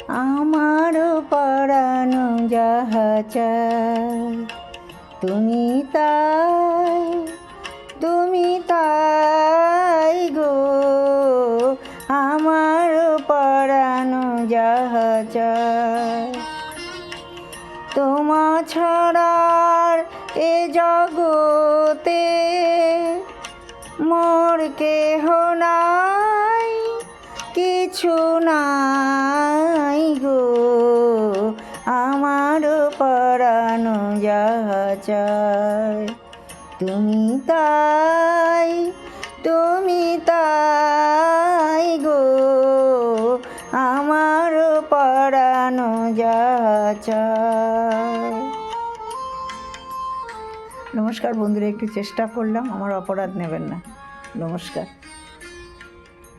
আমার পরাণ যাহা চায় তুমি তাই গো, আমার পরাণ যাহা চায়। তোমা ছাড়ার এ জগতে মোর কেহ নাই, কিছু নাই গো, আমার পরাণ যাহা চায় তুমি তাই গো, আমার পরাণ যাহা চায়। নমস্কার বন্ধুরা, একটু চেষ্টা করলাম, আমার অপরাধ নেবেন না। নমস্কার।